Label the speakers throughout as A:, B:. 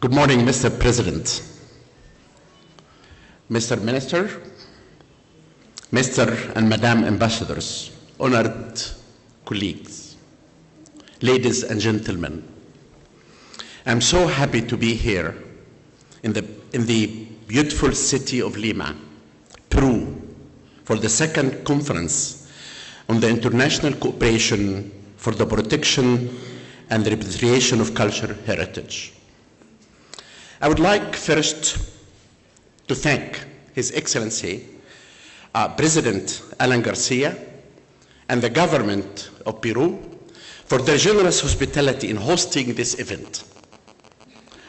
A: Good morning, Mr. President, Mr. Minister, Mr. and Madam Ambassadors, honored colleagues, ladies and gentlemen. I'm so happy to be here in the beautiful city of Lima, Peru, for the second conference on the international cooperation for the protection and the repatriation of cultural heritage. I would like first to thank His Excellency, President Alan Garcia, and the government of Peru for their generous hospitality in hosting this event.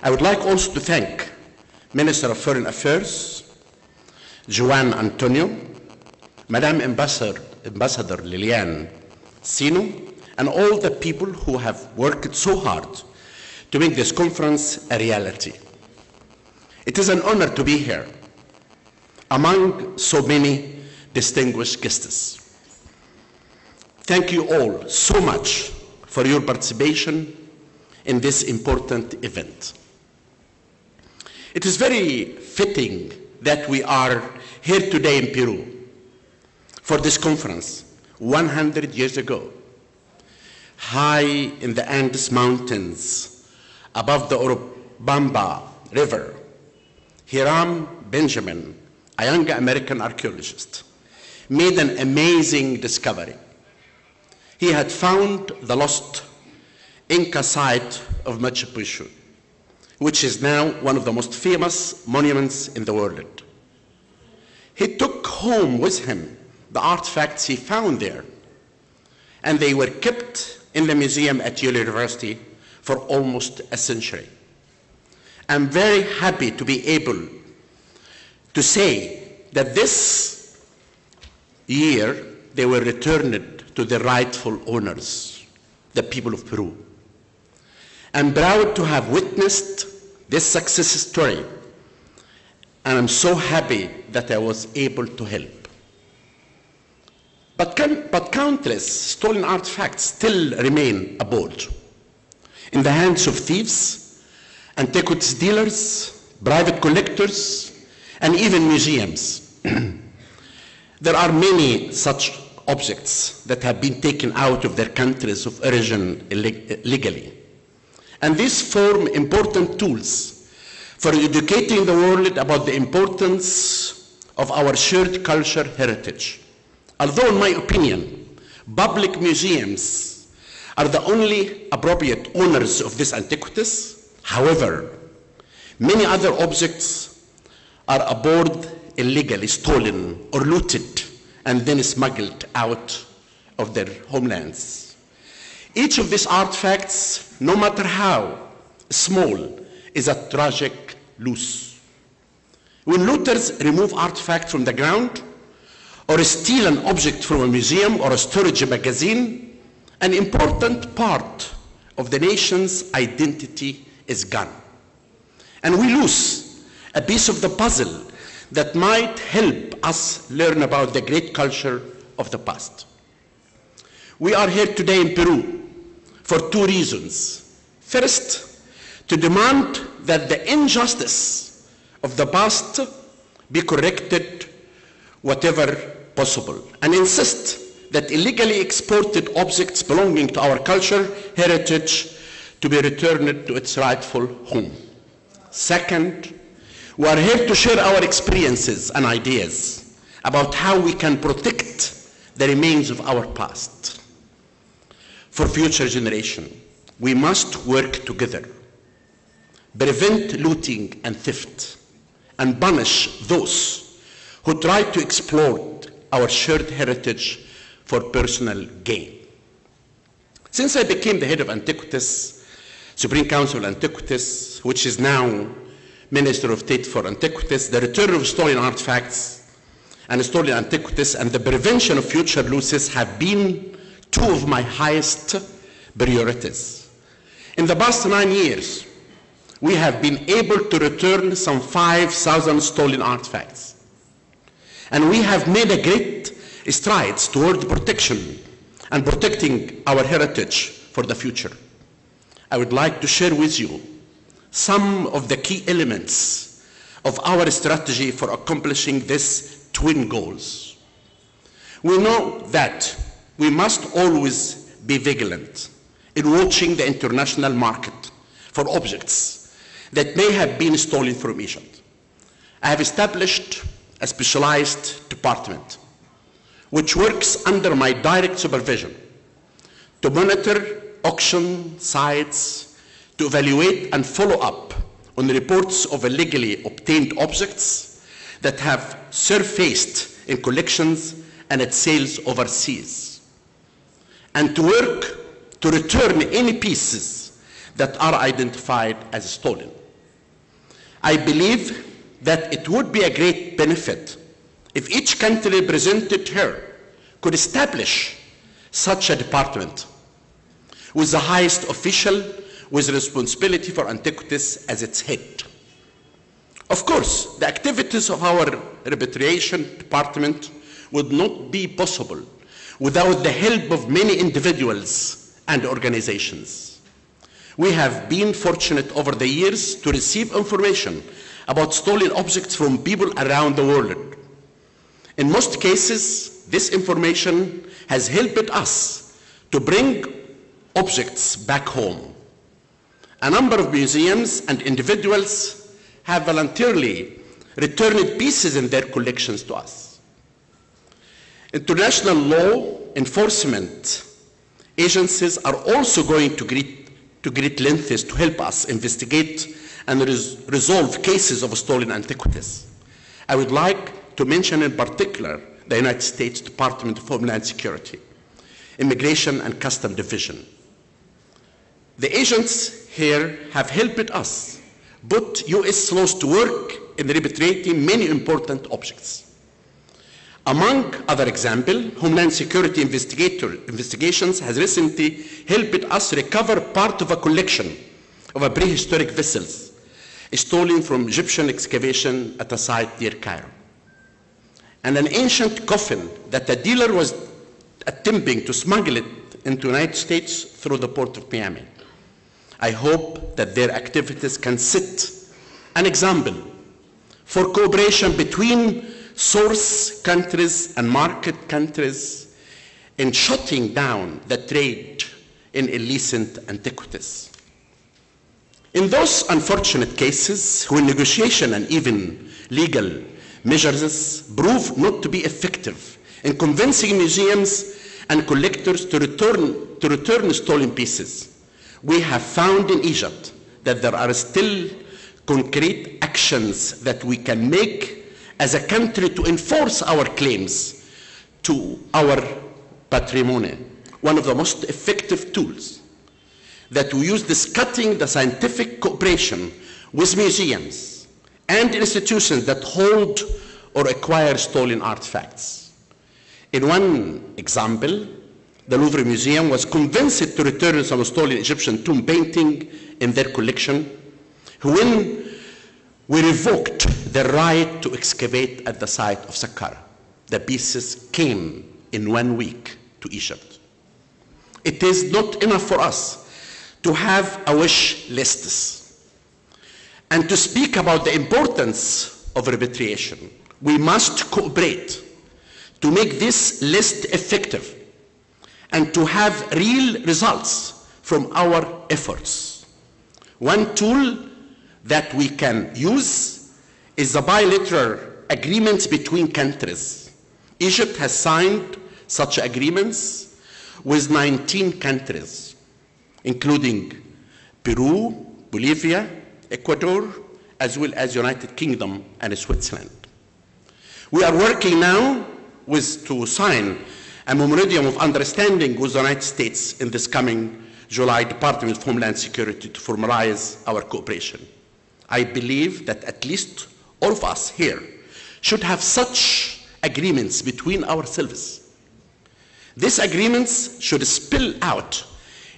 A: I would like also to thank Minister of Foreign Affairs, Juan Antonio, Madam Ambassador Lilian Sino, and all the people who have worked so hard to make this conference a reality. It is an honor to be here among so many distinguished guests. Thank you all so much for your participation in this important event. It is very fitting that we are here today in Peru for this conference 100 years ago, high in the Andes Mountains above the Urubamba River. Hiram Benjamin, a young American archaeologist, made an amazing discovery. He had found the lost Inca site of Machu Picchu, which is now one of the most famous monuments in the world. He took home with him the artifacts he found there, and they were kept in the museum at Yale University for almost a century. I'm very happy to be able to say that this year they were returned to the rightful owners, the people of Peru. I'm proud to have witnessed this success story, and I'm so happy that I was able to help. But countless stolen artifacts still remain aboard in the hands of thieves, antiquities dealers, private collectors, and even museums. There are many such objects that have been taken out of their countries of origin illegally. And these form important tools for educating the world about the importance of our shared cultural heritage. Although, in my opinion, public museums are the only appropriate owners of these antiquities, however, many other objects are aboard illegally stolen or looted and then smuggled out of their homelands. Each of these artifacts, no matter how small, is a tragic loss. When looters remove artifacts from the ground or steal an object from a museum or a storage magazine, an important part of the nation's identity is gone. And we lose a piece of the puzzle that might help us learn about the great culture of the past. We are here today in Peru for two reasons. First, to demand that the injustice of the past be corrected whatever possible, and insist that illegally exported objects belonging to our culture heritage to be returned to its rightful home. Second, we are here to share our experiences and ideas about how we can protect the remains of our past. For future generations, we must work together, prevent looting and theft, and punish those who try to exploit our shared heritage for personal gain. Since I became the head of Antiquities, Supreme Council of Antiquities, which is now Minister of State for Antiquities, the return of stolen artifacts and stolen antiquities and the prevention of future losses have been two of my highest priorities. In the past 9 years, we have been able to return some 5,000 stolen artifacts. And we have made a great strides toward protection and protecting our heritage for the future. I would like to share with you some of the key elements of our strategy for accomplishing these twin goals. We know that we must always be vigilant in watching the international market for objects that may have been stolen from Egypt. I have established a specialized department which works under my direct supervision to monitor auction sites, to evaluate and follow up on reports of illegally obtained objects that have surfaced in collections and at sales overseas, and to work to return any pieces that are identified as stolen. I believe that it would be a great benefit if each country represented here could establish such a department with the highest official with responsibility for antiquities as its head. Of course, the activities of our repatriation department would not be possible without the help of many individuals and organizations. We have been fortunate over the years to receive information about stolen objects from people around the world. In most cases, this information has helped us to bring objects back home. A number of museums and individuals have voluntarily returned pieces in their collections to us. International law enforcement agencies are also going to great lengths to help us investigate and resolve cases of stolen antiquities. I would like to mention in particular the United States Department of Homeland Security, Immigration and Customs Division. The agents here have helped us put U.S. laws to work in repatriating many important objects. Among other examples, Homeland Security investigations has recently helped us recover part of a collection of a prehistoric vessels stolen from Egyptian excavation at a site near Cairo, and an ancient coffin that a dealer was attempting to smuggle it into the United States through the port of Miami. I hope that their activities can set an example for cooperation between source countries and market countries in shutting down the trade in illicit antiquities. In those unfortunate cases when negotiation and even legal measures prove not to be effective in convincing museums and collectors to return stolen pieces, we have found in Egypt that there are still concrete actions that we can make as a country to enforce our claims to our patrimony. One of the most effective tools that we use is cutting the scientific cooperation with museums and institutions that hold or acquire stolen artifacts. In one example, the Louvre Museum was convinced to return some stolen Egyptian tomb painting in their collection when we revoked the right to excavate at the site of Saqqara. The pieces came in 1 week to Egypt. It is not enough for us to have a wish list and to speak about the importance of repatriation. We must cooperate to make this list effective and to have real results from our efforts. One tool that we can use is the bilateral agreements between countries. Egypt has signed such agreements with 19 countries, including Peru, Bolivia, Ecuador, as well as United Kingdom and Switzerland. We are working now to sign a memorandum of understanding with the United States in this coming July, Department of Homeland Security, to formalize our cooperation. I believe that at least all of us here should have such agreements between ourselves. These agreements should spill out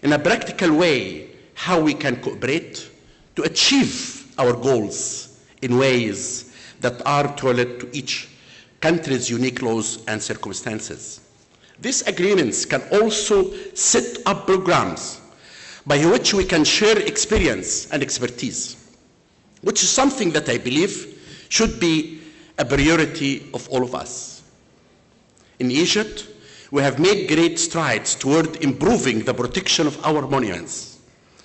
A: in a practical way how we can cooperate to achieve our goals in ways that are tailored to each country's unique laws and circumstances. These agreements can also set up programs by which we can share experience and expertise. which is something that I believe should be a priority of all of us. In Egypt, we have made great strides toward improving the protection of our monuments.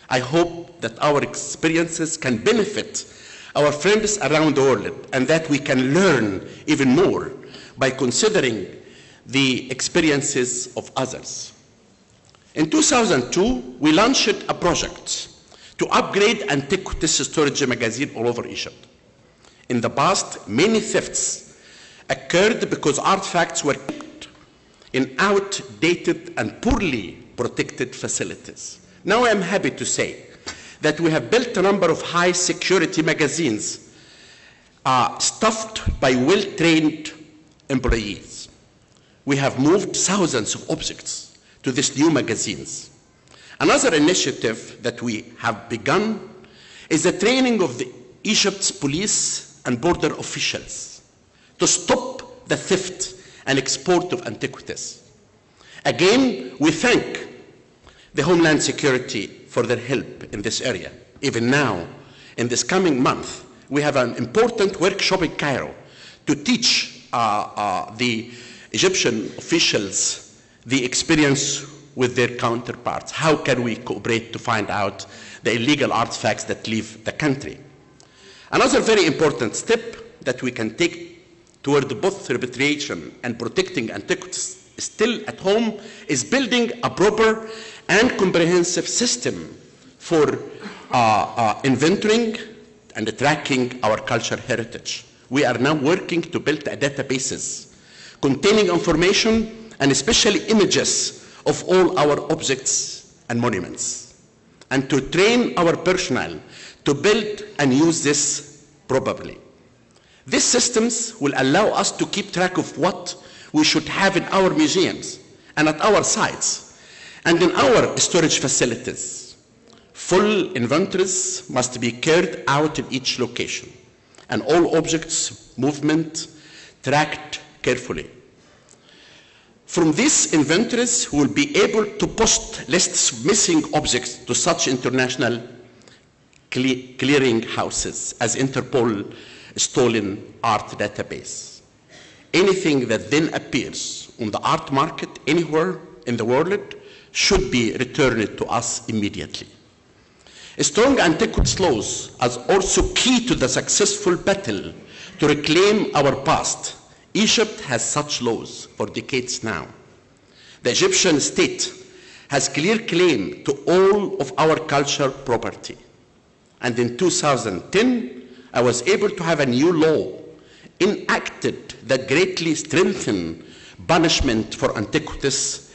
A: I hope that our experiences can benefit our friends around the world and that we can learn even more by considering the experiences of others. In 2002, we launched a project to upgrade antiquities storage magazine all over Egypt. In the past, many thefts occurred because artifacts were kept in outdated and poorly protected facilities. Now I am happy to say that we have built a number of high security magazines staffed by well-trained employees. We have moved thousands of objects to these new magazines. Another initiative that we have begun is the training of Egypt's police and border officials to stop the theft and export of antiquities. Again, we thank the Homeland Security for their help in this area. Even now, in this coming month, we have an important workshop in Cairo to teach the Egyptian officials the experience with their counterparts. How can we cooperate to find out the illegal artifacts that leave the country? Another very important step that we can take toward both repatriation and protecting antiquities still at home is building a proper and comprehensive system for inventorying and tracking our cultural heritage. We are now working to build databases containing information and especially images of all our objects and monuments, and to train our personnel to build and use this properly. These systems will allow us to keep track of what we should have in our museums and at our sites and in our storage facilities. Full inventories must be carried out in each location, and all objects' movement tracked carefully. From these inventories, we will be able to post lists of missing objects to such international clearing houses as Interpol Stolen Art Database. Anything that then appears on the art market anywhere in the world should be returned to us immediately. Strong antiquities laws are also key to the successful battle to reclaim our past. Egypt has such laws for decades now. The Egyptian state has clear claim to all of our cultural property. And in 2010, I was able to have a new law enacted that greatly strengthened punishment for antiquities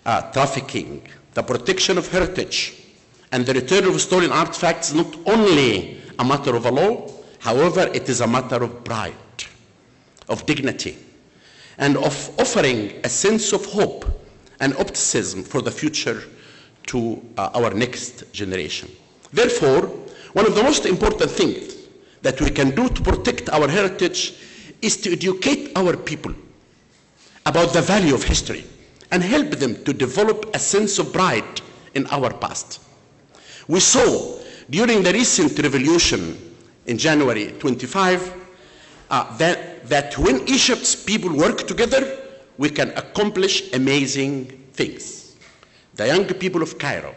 A: trafficking, the protection of heritage, and the return of stolen artifacts. Not only a matter of a law, however, it is a matter of pride, of dignity, and of offering a sense of hope and optimism for the future to our next generation. Therefore, one of the most important things that we can do to protect our heritage is to educate our people about the value of history and help them to develop a sense of pride in our past. We saw during the recent revolution in January 25 that when Egypt's people work together, we can accomplish amazing things. The young people of Cairo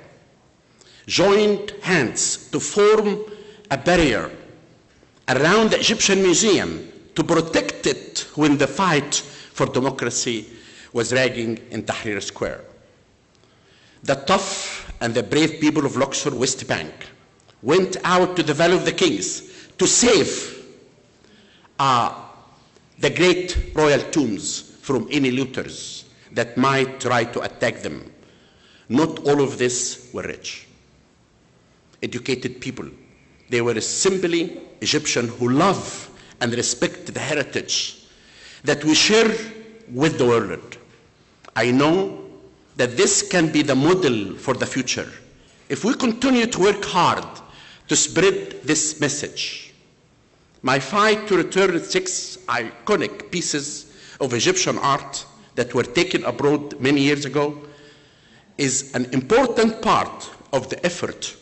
A: joined hands to form a barrier around the Egyptian Museum to protect it when the fight for democracy was raging in Tahrir Square. The tough and the brave people of Luxor, West Bank, went out to the Valley of the Kings to save the great royal tombs from any looters that might try to attack them. Not all of this were rich, educated people. They were simply Egyptians who love and respect the heritage that we share with the world. I know that this can be the model for the future if we continue to work hard to spread this message. My fight to return 6 iconic pieces of Egyptian art that were taken abroad many years ago is an important part of the effort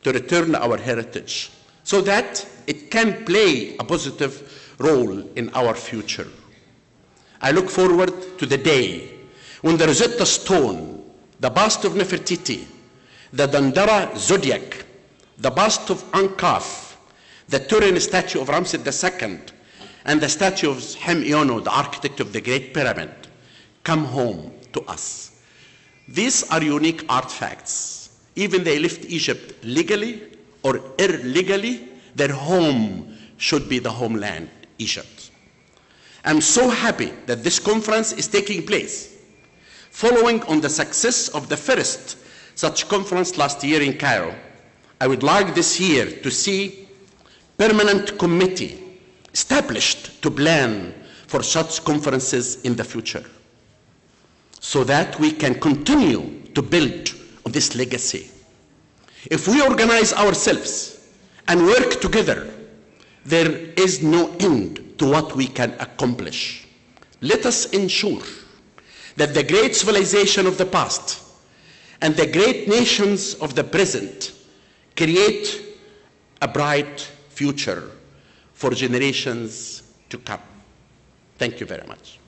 A: to return our heritage so that it can play a positive role in our future. I look forward to the day when the Rosetta Stone, the bust of Nefertiti, the Dendera Zodiac, the bust of Ankaf, the Turin statue of Ramses II, and the statue of Hem-Iono, the architect of the Great Pyramid, come home to us. These are unique artifacts. Even they left Egypt legally or illegally, their home should be the homeland, Egypt. I'm so happy that this conference is taking place, following on the success of the first such conference last year in Cairo. I would like this year to see permanent committee established to plan for such conferences in the future, so that we can continue to build on this legacy. If we organize ourselves and work together, there is no end to what we can accomplish. Let us ensure that the great civilization of the past and the great nations of the present create a bright future for generations to come. Thank you very much.